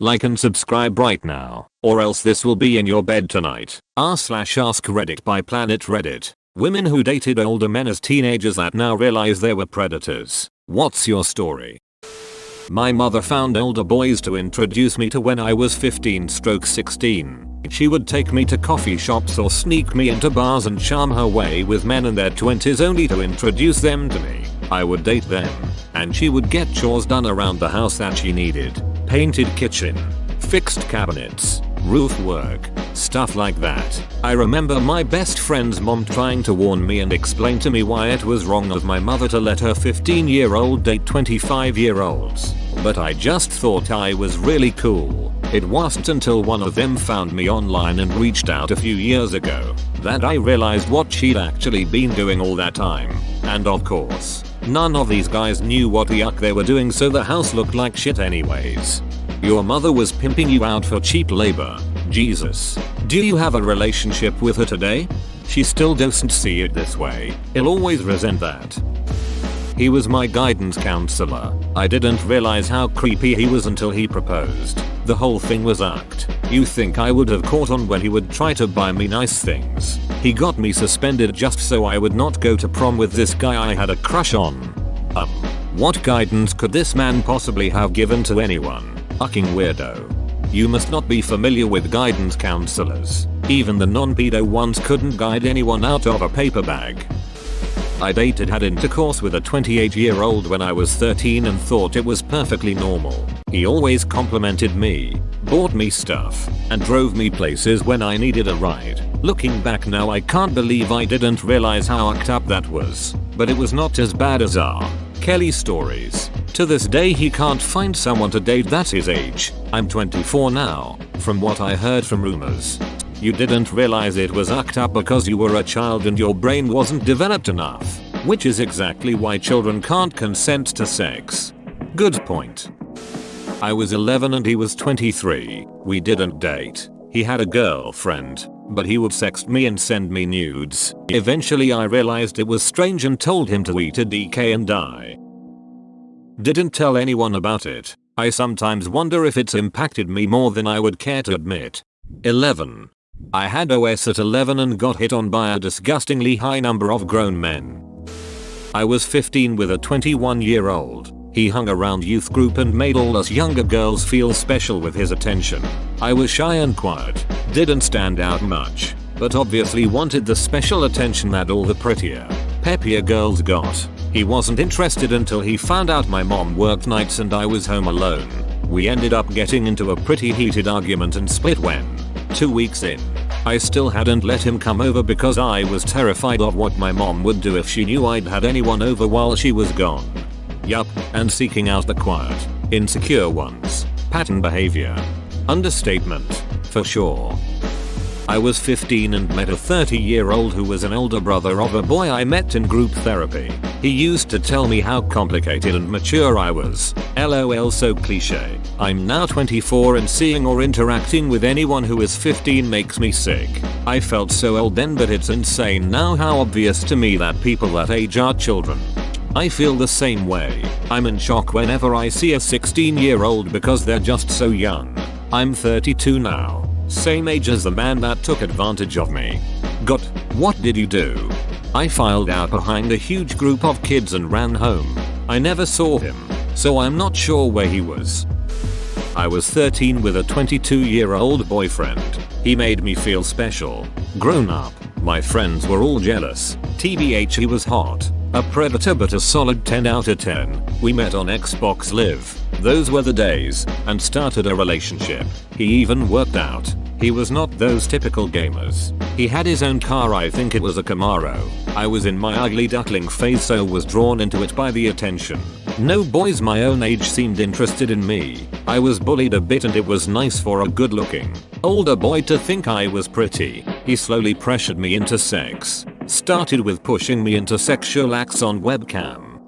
Like and subscribe right now, or else this will be in your bed tonight. r/ask Reddit by Planet Reddit. Women who dated older men as teenagers that now realize they were predators. What's your story? My mother found older boys to introduce me to when I was 15-16. She would take me to coffee shops or sneak me into bars and charm her way with men in their 20s only to introduce them to me. I would date them, and she would get chores done around the house that she needed. Painted kitchen, fixed cabinets, roof work, stuff like that. I remember my best friend's mom trying to warn me and explain to me why it was wrong of my mother to let her 15-year-old date 25-year-olds. But I just thought I was really cool. It wasn't until one of them found me online and reached out a few years ago that I realized what she'd actually been doing all that time. And of course, none of these guys knew what the yuck they were doing, so the house looked like shit anyways. Your mother was pimping you out for cheap labor. Jesus. Do you have a relationship with her today? She still doesn't see it this way. He'll always resent that. He was my guidance counselor. I didn't realize how creepy he was until he proposed. The whole thing was act. You think I would have caught on when he would try to buy me nice things? He got me suspended just so I would not go to prom with this guy I had a crush on. What guidance could this man possibly have given to anyone? Fucking weirdo. You must not be familiar with guidance counselors. Even the non-pedo ones couldn't guide anyone out of a paper bag. I had intercourse with a 28-year-old when I was 13 and thought it was perfectly normal. He always complimented me, bought me stuff, and drove me places when I needed a ride. Looking back now, I can't believe I didn't realize how fucked up that was. But it was not as bad as R. Kelly stories. To this day he can't find someone to date that's his age. I'm 24 now, from what I heard from rumors. You didn't realize it was fucked up because you were a child and your brain wasn't developed enough. Which is exactly why children can't consent to sex. Good point. I was 11 and he was 23. We didn't date. He had a girlfriend, but he would sext me and send me nudes. Eventually I realized it was strange and told him to eat a DK and die. Didn't tell anyone about it. I sometimes wonder if it's impacted me more than I would care to admit. 11. I had OS at 11 and got hit on by a disgustingly high number of grown men. I was 15 with a 21-year-old. He hung around youth group and made all us younger girls feel special with his attention. I was shy and quiet, didn't stand out much, but obviously wanted the special attention that all the prettier, peppier girls got. He wasn't interested until he found out my mom worked nights and I was home alone. We ended up getting into a pretty heated argument and split when, 2 weeks in, I still hadn't let him come over because I was terrified of what my mom would do if she knew I'd had anyone over while she was gone. Yup, and seeking out the quiet, insecure ones. Pattern behavior. Understatement, for sure. I was 15 and met a 30-year-old who was an older brother of a boy I met in group therapy. He used to tell me how complicated and mature I was. LOL, so cliche. I'm now 24 and seeing or interacting with anyone who is 15 makes me sick. I felt so old then, but it's insane now how obvious to me that people that age are children. I feel the same way. I'm in shock whenever I see a 16-year-old because they're just so young. I'm 32 now. Same age as the man that took advantage of me. God, what did you do? I filed out behind a huge group of kids and ran home. I never saw him, so I'm not sure where he was. I was 13 with a 22-year-old boyfriend. He made me feel special. Grown up. My friends were all jealous. TBH, he was hot. A predator but a solid 10 out of 10. We met on Xbox Live. Those were the days, and started a relationship. He even worked out. He was not those typical gamers. He had his own car, I think it was a Camaro. I was in my ugly duckling phase, so was drawn into it by the attention. No boys my own age seemed interested in me. I was bullied a bit and it was nice for a good looking older boy to think I was pretty. He slowly pressured me into sex. Started with pushing me into sexual acts on webcam.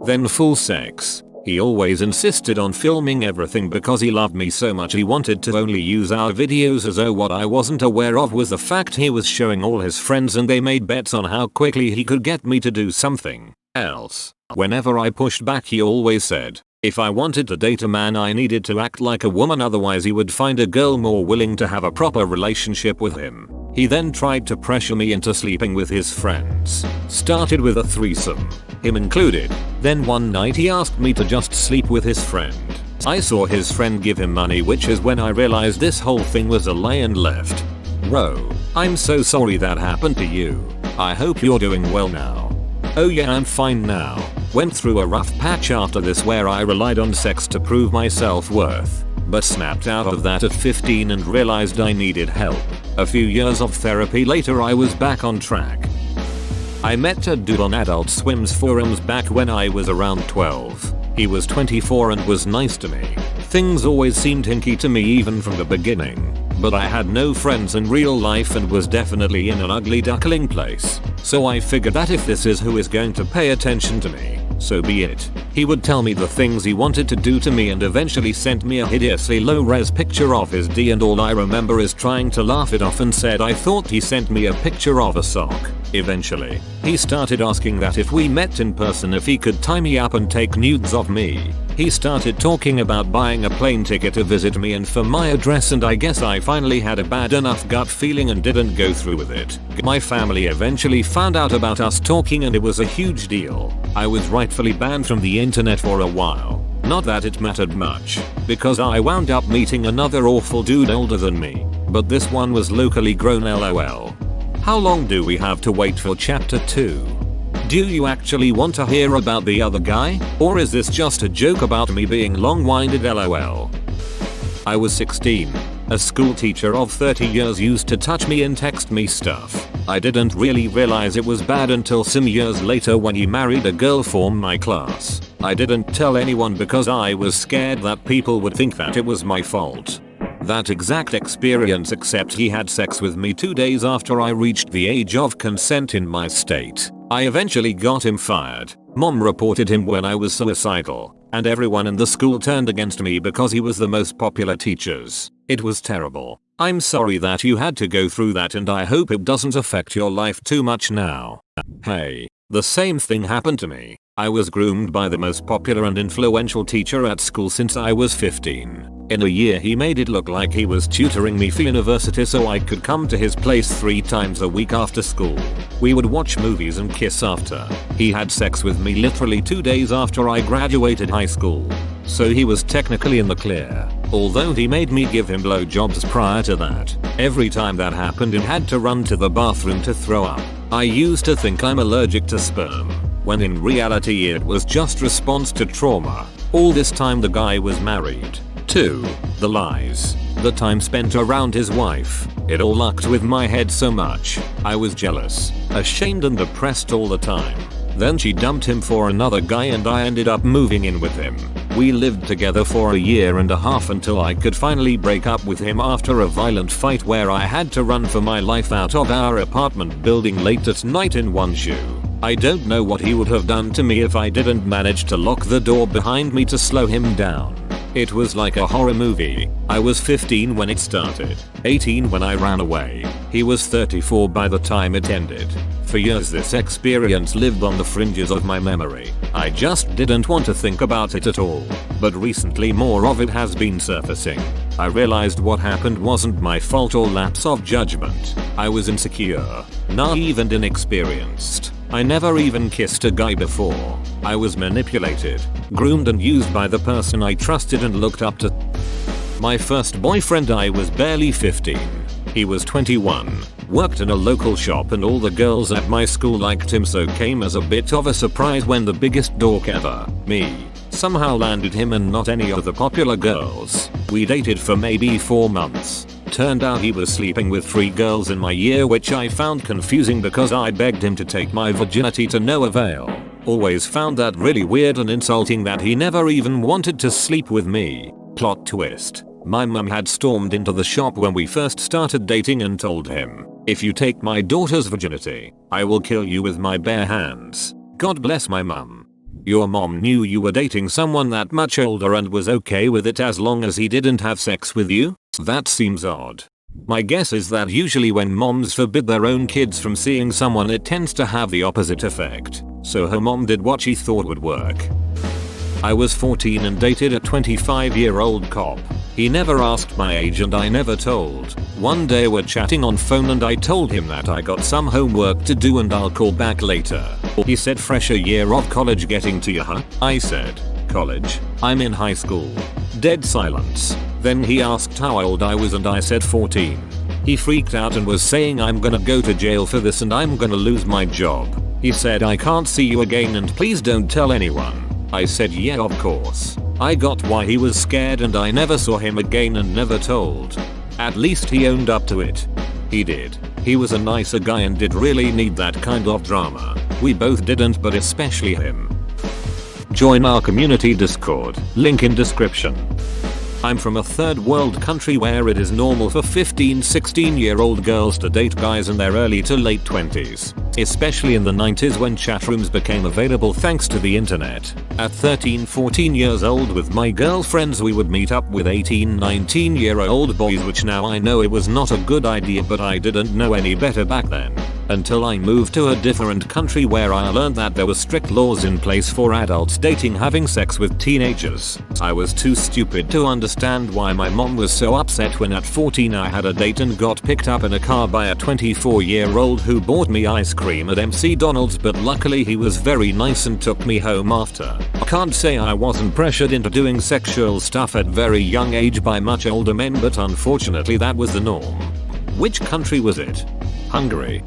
Then full sex. He always insisted on filming everything because he loved me so much he wanted to only use our videos as though. What I wasn't aware of was the fact he was showing all his friends and they made bets on how quickly he could get me to do something else. Whenever I pushed back he always said, If I wanted to date a man, I needed to act like a woman, otherwise he would find a girl more willing to have a proper relationship with him. He then tried to pressure me into sleeping with his friends. Started with a threesome, him included. Then one night he asked me to just sleep with his friend. I saw his friend give him money, which is when I realized this whole thing was a lie and left. Bro, I'm so sorry that happened to you. I hope you're doing well now. Oh yeah, I'm fine now. Went through a rough patch after this where I relied on sex to prove my self-worth, but snapped out of that at 15 and realized I needed help. A few years of therapy later, I was back on track. I met a dude on Adult Swim's forums back when I was around 12. He was 24 and was nice to me. Things always seemed hinky to me even from the beginning, but I had no friends in real life and was definitely in an ugly duckling place. So I figured that if this is who is going to pay attention to me, so be it. He would tell me the things he wanted to do to me and eventually sent me a hideously low-res picture of his D, and all I remember is trying to laugh it off and said I thought he sent me a picture of a sock. Eventually, he started asking that if we met in person if he could tie me up and take nudes of me. He started talking about buying a plane ticket to visit me and for my address, and I guess I finally had a bad enough gut feeling and didn't go through with it. My family eventually found out about us talking and it was a huge deal. I was rightfully banned from the internet for a while. Not that it mattered much, because I wound up meeting another awful dude older than me, but this one was locally grown, lol. How long do we have to wait for chapter 2? Do you actually want to hear about the other guy? Or is this just a joke about me being long-winded, lol? I was 16. A school teacher of 30 years used to touch me and text me stuff. I didn't really realize it was bad until some years later when he married a girl from my class. I didn't tell anyone because I was scared that people would think that it was my fault. That exact experience, except he had sex with me 2 days after I reached the age of consent in my state. I eventually got him fired. Mom reported him when I was suicidal, and everyone in the school turned against me because he was the most popular teachers. It was terrible. I'm sorry that you had to go through that, and I hope it doesn't affect your life too much now. Hey, the same thing happened to me. I was groomed by the most popular and influential teacher at school since I was 15. In a year he made it look like he was tutoring me for university so I could come to his place 3 times a week after school. We would watch movies and kiss after. He had sex with me literally 2 days after I graduated high school. So he was technically in the clear. Although he made me give him blowjobs prior to that. Every time that happened I had to run to the bathroom to throw up. I used to think I'm allergic to sperm, when in reality it was just response to trauma. All this time the guy was married. 2. The lies. The time spent around his wife. It all mucked with my head so much. I was jealous, ashamed and depressed all the time. Then she dumped him for another guy and I ended up moving in with him. We lived together for a year and a half until I could finally break up with him after a violent fight where I had to run for my life out of our apartment building late at night in one shoe. I don't know what he would have done to me if I didn't manage to lock the door behind me to slow him down. It was like a horror movie. I was 15 when it started, 18 when I ran away. He was 34 by the time it ended. For years this experience lived on the fringes of my memory. I just didn't want to think about it at all. But recently more of it has been surfacing. I realized what happened wasn't my fault or lapse of judgment. I was insecure, naive and inexperienced. I never even kissed a guy before. I was manipulated, groomed and used by the person I trusted and looked up to. My first boyfriend, I was barely 15. He was 21, worked in a local shop and all the girls at my school liked him, so came as a bit of a surprise when the biggest dork ever, me, somehow landed him and not any of the popular girls. We dated for maybe 4 months. Turned out he was sleeping with 3 girls in my year, which I found confusing because I begged him to take my virginity to no avail. Always found that really weird and insulting that he never even wanted to sleep with me. Plot twist. My mum had stormed into the shop when we first started dating and told him, "If you take my daughter's virginity, I will kill you with my bare hands." God bless my mum. Your mom knew you were dating someone that much older and was okay with it as long as he didn't have sex with you? That seems odd. My guess is that usually when moms forbid their own kids from seeing someone, it tends to have the opposite effect. So her mom did what she thought would work. I was 14 and dated a 25-year-old cop. He never asked my age and I never told. One day we're chatting on phone and I told him that I got some homework to do and I'll call back later. He said, fresh a year of college getting to you, huh? I said, college? I'm in high school. Dead silence. Then he asked how old I was and I said 14. He freaked out and was saying I'm gonna go to jail for this and I'm gonna lose my job. He said I can't see you again and please don't tell anyone. I said yeah, of course. I got why he was scared and I never saw him again and never told. At least he owned up to it. He did. He was a nicer guy and did really need that kind of drama. We both didn't, but especially him. Join our community Discord, link in description. I'm from a third world country where it is normal for 15-16-year-old girls to date guys in their early to late 20s, especially in the 90s when chat rooms became available thanks to the internet. At 13-14 years old with my girlfriends we would meet up with 18-19-year-old boys, which now I know it was not a good idea, but I didn't know any better back then. Until I moved to a different country where I learned that there were strict laws in place for adults dating having sex with teenagers. I was too stupid to understand why my mom was so upset when at 14 I had a date and got picked up in a car by a 24-year-old who bought me ice cream at MC Donald's, but luckily he was very nice and took me home after. I can't say I wasn't pressured into doing sexual stuff at very young age by much older men, but unfortunately that was the norm. Which country was it? Hungary.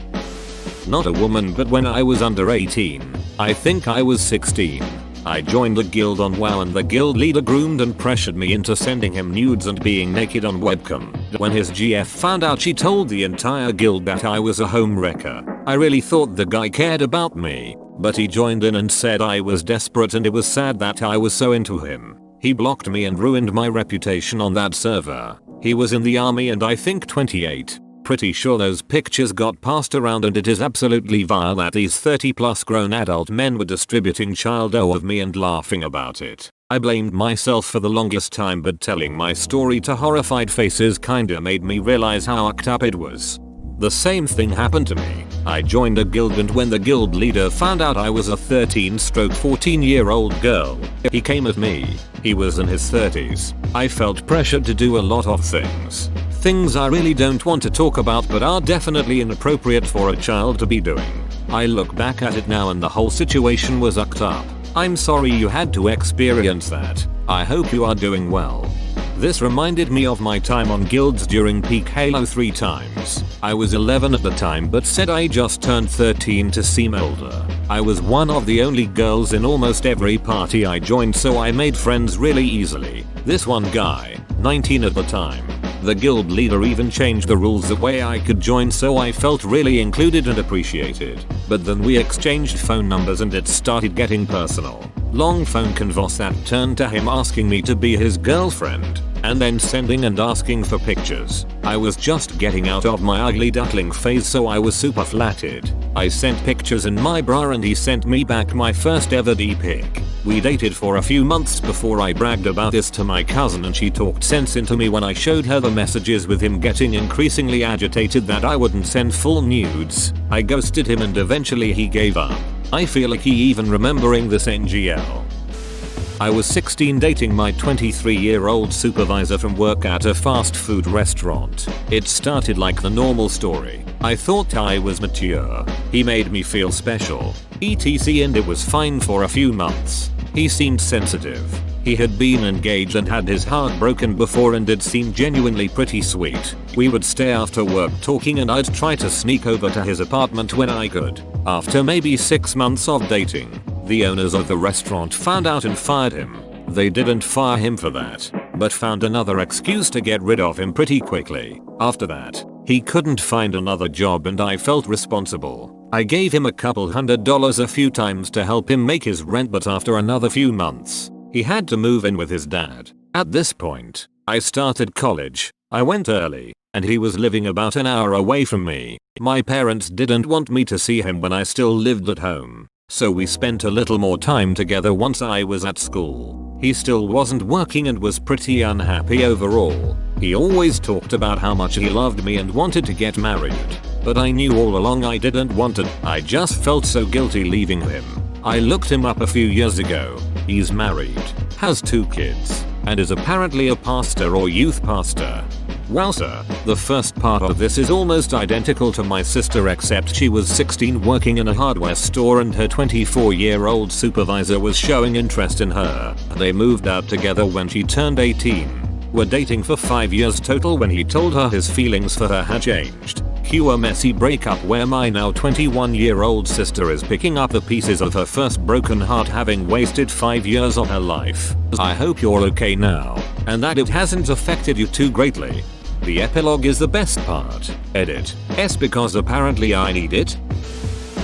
Not a woman, but when I was under 18, I think I was 16, I joined a guild on WoW and the guild leader groomed and pressured me into sending him nudes and being naked on webcam. When his GF found out, she told the entire guild that I was a home wrecker. I really thought the guy cared about me, but he joined in and said I was desperate and it was sad that I was so into him. He blocked me and ruined my reputation on that server. He was in the army and I think 28. Pretty sure those pictures got passed around and it is absolutely vile that these 30+ grown adult men were distributing child of me and laughing about it. I blamed myself for the longest time, but telling my story to horrified faces kinda made me realize how fucked up it was. The same thing happened to me. I joined a guild and when the guild leader found out I was a 13-14-year-old girl, he came at me. He was in his 30s. I felt pressured to do a lot of things. Things I really don't want to talk about but are definitely inappropriate for a child to be doing. I look back at it now and the whole situation was fucked up. I'm sorry you had to experience that. I hope you are doing well. This reminded me of my time on guilds during peak Halo 3 times. I was 11 at the time but said I just turned 13 to seem older. I was one of the only girls in almost every party I joined, so I made friends really easily. This one guy, 19 at the time. The guild leader even changed the rules the way I could join, so I felt really included and appreciated. But then we exchanged phone numbers and it started getting personal. Long phone convos that turned to him asking me to be his girlfriend, and then sending and asking for pictures. I was just getting out of my ugly duckling phase, so I was super flattered. I sent pictures in my bra and he sent me back my first ever D-pic. We dated for a few months before I bragged about this to my cousin and she talked sense into me when I showed her the messages with him getting increasingly agitated that I wouldn't send full nudes. I ghosted him and eventually he gave up. I feel like he even remembering this NGL. I was 16 dating my 23-year-old supervisor from work at a fast food restaurant. It started like the normal story. I thought I was mature. He made me feel special, etc, and it was fine for a few months. He seemed sensitive. He had been engaged and had his heart broken before and it seemed genuinely pretty sweet. We would stay after work talking and I'd try to sneak over to his apartment when I could. After maybe 6 months of dating, the owners of the restaurant found out and fired him. They didn't fire him for that, but found another excuse to get rid of him pretty quickly. After that, he couldn't find another job and I felt responsible. I gave him a couple $100 a few times to help him make his rent, but after another few months, he had to move in with his dad. At this point, I started college. I went early, and he was living about an hour away from me. My parents didn't want me to see him when I still lived at home, so we spent a little more time together once I was at school. He still wasn't working and was pretty unhappy overall. He always talked about how much he loved me and wanted to get married, but I knew all along I didn't want it. I just felt so guilty leaving him. I looked him up a few years ago. He's married, has 2 kids, and is apparently a pastor or youth pastor. Well sir, the first part of this is almost identical to my sister except she was 16 working in a hardware store and her 24-year-old supervisor was showing interest in her. They moved out together when she turned 18. Were dating for 5 years total when he told her his feelings for her had changed. Cue a messy breakup where my now 21-year-old sister is picking up the pieces of her first broken heart having wasted 5 years of her life. I hope you're okay now, and that it hasn't affected you too greatly. The epilogue is the best part. Edit. S because apparently I need it.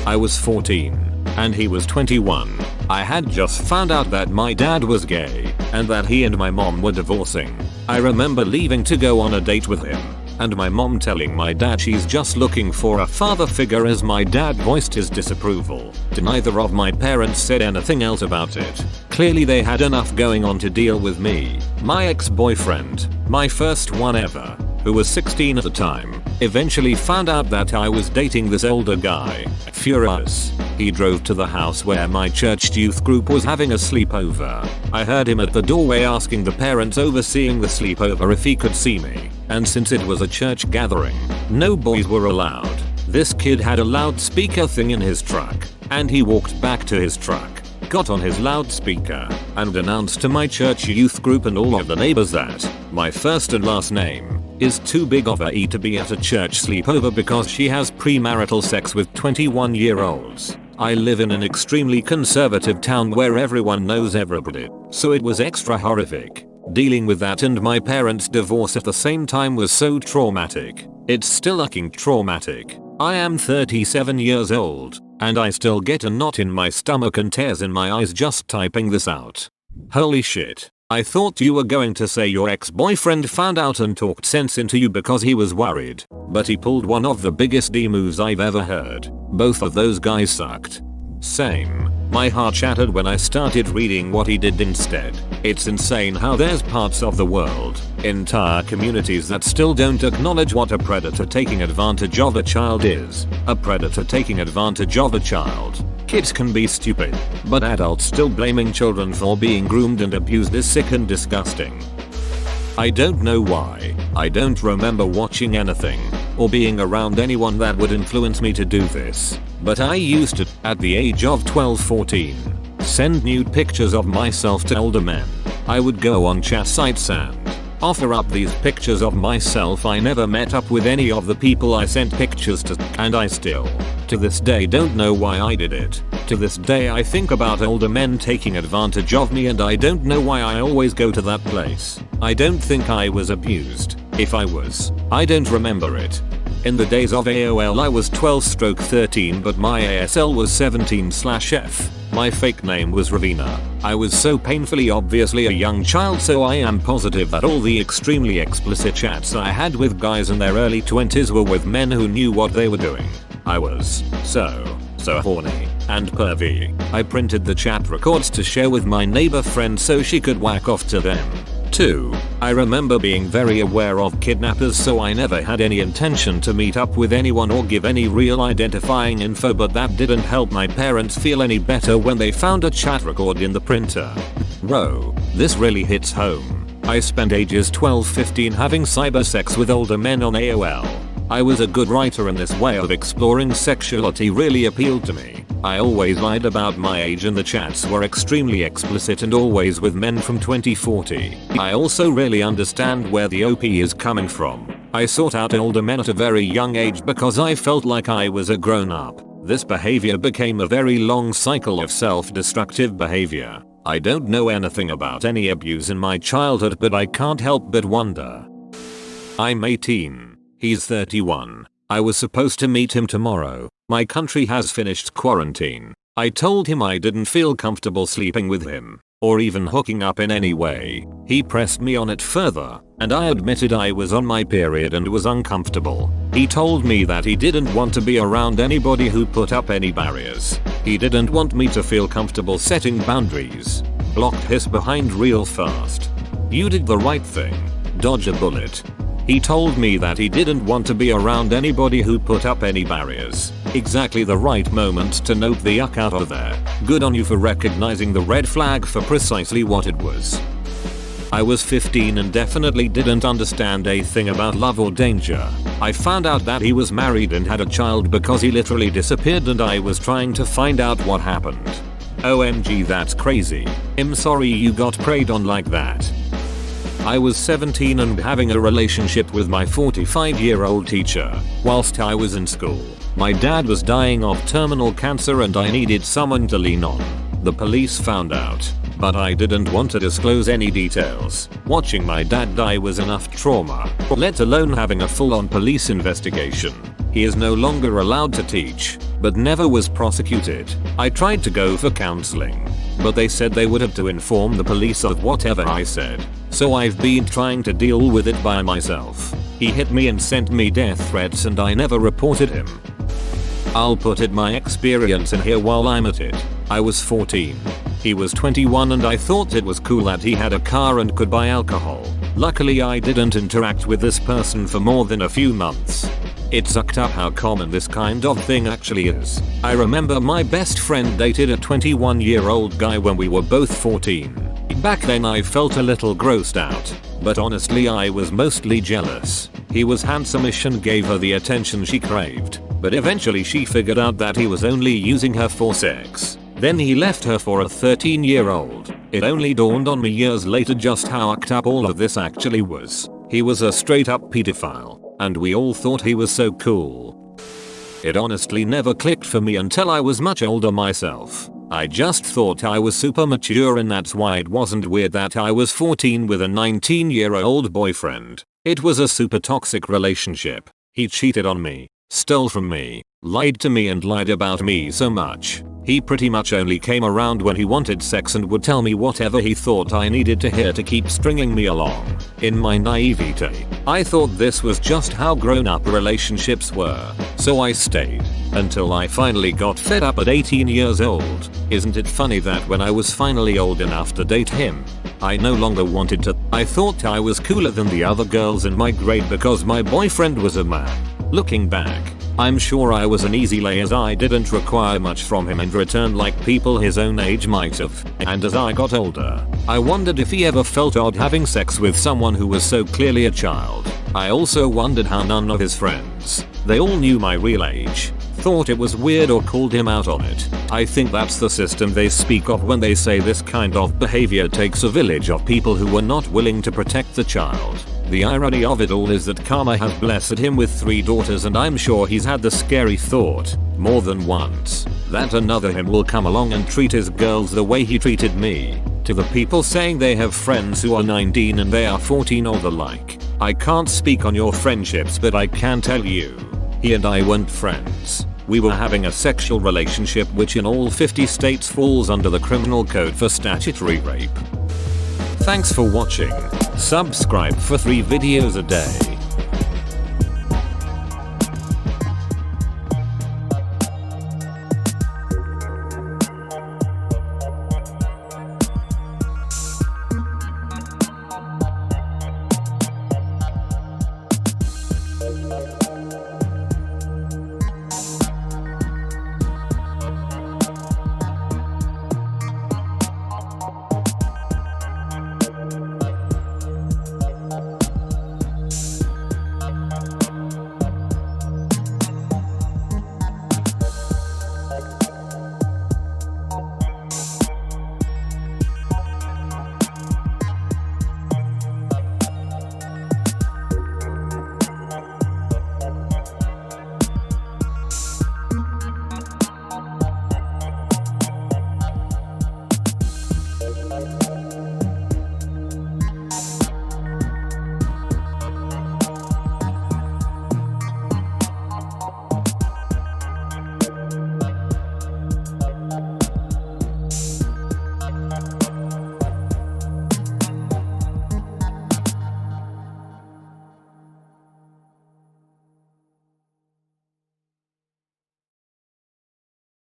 I was 14, and he was 21. I had just found out that my dad was gay, and that he and my mom were divorcing. I remember leaving to go on a date with him, and my mom telling my dad she's just looking for a father figure as my dad voiced his disapproval. Neither of my parents said anything else about it. Clearly they had enough going on to deal with me. My ex-boyfriend, my first one ever, who was 16 at the time, eventually found out that I was dating this older guy. Furious, he drove to the house where my church youth group was having a sleepover. I heard him at the doorway asking the parents overseeing the sleepover if he could see me, and since it was a church gathering, no boys were allowed. This kid had a loudspeaker thing in his truck, and he walked back to his truck, got on his loudspeaker, and announced to my church youth group and all of the neighbors that my first and last name is too big of a E to be at a church sleepover because she has premarital sex with 21-year-olds. I live in an extremely conservative town where everyone knows everybody, so it was extra horrific. Dealing with that and my parents' divorce at the same time was so traumatic. It's still fucking traumatic. I am 37 years old, and I still get a knot in my stomach and tears in my eyes just typing this out. Holy shit. I thought you were going to say your ex-boyfriend found out and talked sense into you because he was worried, but he pulled one of the biggest D moves I've ever heard. Both of those guys sucked. Same. My heart shattered when I started reading what he did instead. It's insane how there's parts of the world, entire communities that still don't acknowledge what a predator taking advantage of a child is. A predator taking advantage of a child. Kids can be stupid, but adults still blaming children for being groomed and abused is sick and disgusting. I don't know why. I don't remember watching anything, or being around anyone that would influence me to do this, but I used to, at the age of 12-14, send nude pictures of myself to older men. I would go on chat sites and offer up these pictures of myself. I never met up with any of the people I sent pictures to, and I still, to this day, don't know why I did it. To this day I think about older men taking advantage of me and I don't know why I always go to that place. I don't think I was abused. If I was, I don't remember it. In the days of AOL I was 12/13 but my ASL was 17/F. My fake name was Ravina. I was so painfully obviously a young child, so I am positive that all the extremely explicit chats I had with guys in their early 20s were with men who knew what they were doing. I was so horny and pervy. I printed the chat records to share with my neighbor friend so she could whack off to them. 2. I remember being very aware of kidnappers, so I never had any intention to meet up with anyone or give any real identifying info, but that didn't help my parents feel any better when they found a chat record in the printer. Bro, this really hits home. I spent ages 12-15 having cyber sex with older men on AOL. I was a good writer and this way of exploring sexuality really appealed to me. I always lied about my age and the chats were extremely explicit and always with men from 2040. I also really understand where the OP is coming from. I sought out older men at a very young age because I felt like I was a grown up. This behavior became a very long cycle of self-destructive behavior. I don't know anything about any abuse in my childhood, but I can't help but wonder. I'm 18. He's 31. I was supposed to meet him tomorrow. My country has finished quarantine. I told him I didn't feel comfortable sleeping with him, or even hooking up in any way. He pressed me on it further, and I admitted I was on my period and was uncomfortable. He told me that he didn't want to be around anybody who put up any barriers. He didn't want me to feel comfortable setting boundaries. Blocked his behind real fast. You did the right thing. Dodge a bullet. He told me that he didn't want to be around anybody who put up any barriers. Exactly the right moment to note the yuck out of there. Good on you for recognizing the red flag for precisely what it was. I was 15 and definitely didn't understand a thing about love or danger. I found out that he was married and had a child because he literally disappeared and I was trying to find out what happened. OMG, that's crazy. I'm sorry you got preyed on like that. I was 17 and having a relationship with my 45-year-old teacher whilst I was in school. My dad was dying of terminal cancer and I needed someone to lean on. The police found out, but I didn't want to disclose any details. Watching my dad die was enough trauma, let alone having a full-on police investigation. He is no longer allowed to teach, but never was prosecuted. I tried to go for counseling, but they said they would have to inform the police of whatever I said. So I've been trying to deal with it by myself. He hit me and sent me death threats and I never reported him. I'll put it my experience in here while I'm at it. I was 14. He was 21 and I thought it was cool that he had a car and could buy alcohol. Luckily I didn't interact with this person for more than a few months. It sucked up how common this kind of thing actually is. I remember my best friend dated a 21-year-old guy when we were both 14. Back then I felt a little grossed out, but honestly I was mostly jealous. He was handsome-ish and gave her the attention she craved, but eventually she figured out that he was only using her for sex. Then he left her for a 13-year-old. It only dawned on me years later just how fucked up all of this actually was. He was a straight-up pedophile, and we all thought he was so cool. It honestly never clicked for me until I was much older myself. I just thought I was super mature and that's why it wasn't weird that I was 14 with a 19-year-old boyfriend. It was a super toxic relationship. He cheated on me, stole from me, lied to me and lied about me so much. He pretty much only came around when he wanted sex and would tell me whatever he thought I needed to hear to keep stringing me along. In my naivete, I thought this was just how grown-up relationships were, so I stayed until I finally got fed up at 18 years old. Isn't it funny that when I was finally old enough to date him, I no longer wanted to? I thought I was cooler than the other girls in my grade because my boyfriend was a man. Looking back, I'm sure I was an easy lay as I didn't require much from him in return like people his own age might have. And as I got older, I wondered if he ever felt odd having sex with someone who was so clearly a child. I also wondered how none of his friends, they all knew my real age, thought it was weird or called him out on it. I think that's the system they speak of when they say this kind of behavior takes a village of people who were not willing to protect the child. The irony of it all is that karma has blessed him with 3 daughters and I'm sure he's had the scary thought, more than once, that another him will come along and treat his girls the way he treated me. To the people saying they have friends who are 19 and they are 14 or the like, I can't speak on your friendships but I can tell you, he and I weren't friends. We were having a sexual relationship which in all 50 states falls under the criminal code for statutory rape. Thanks for watching. Subscribe for 3 videos a day.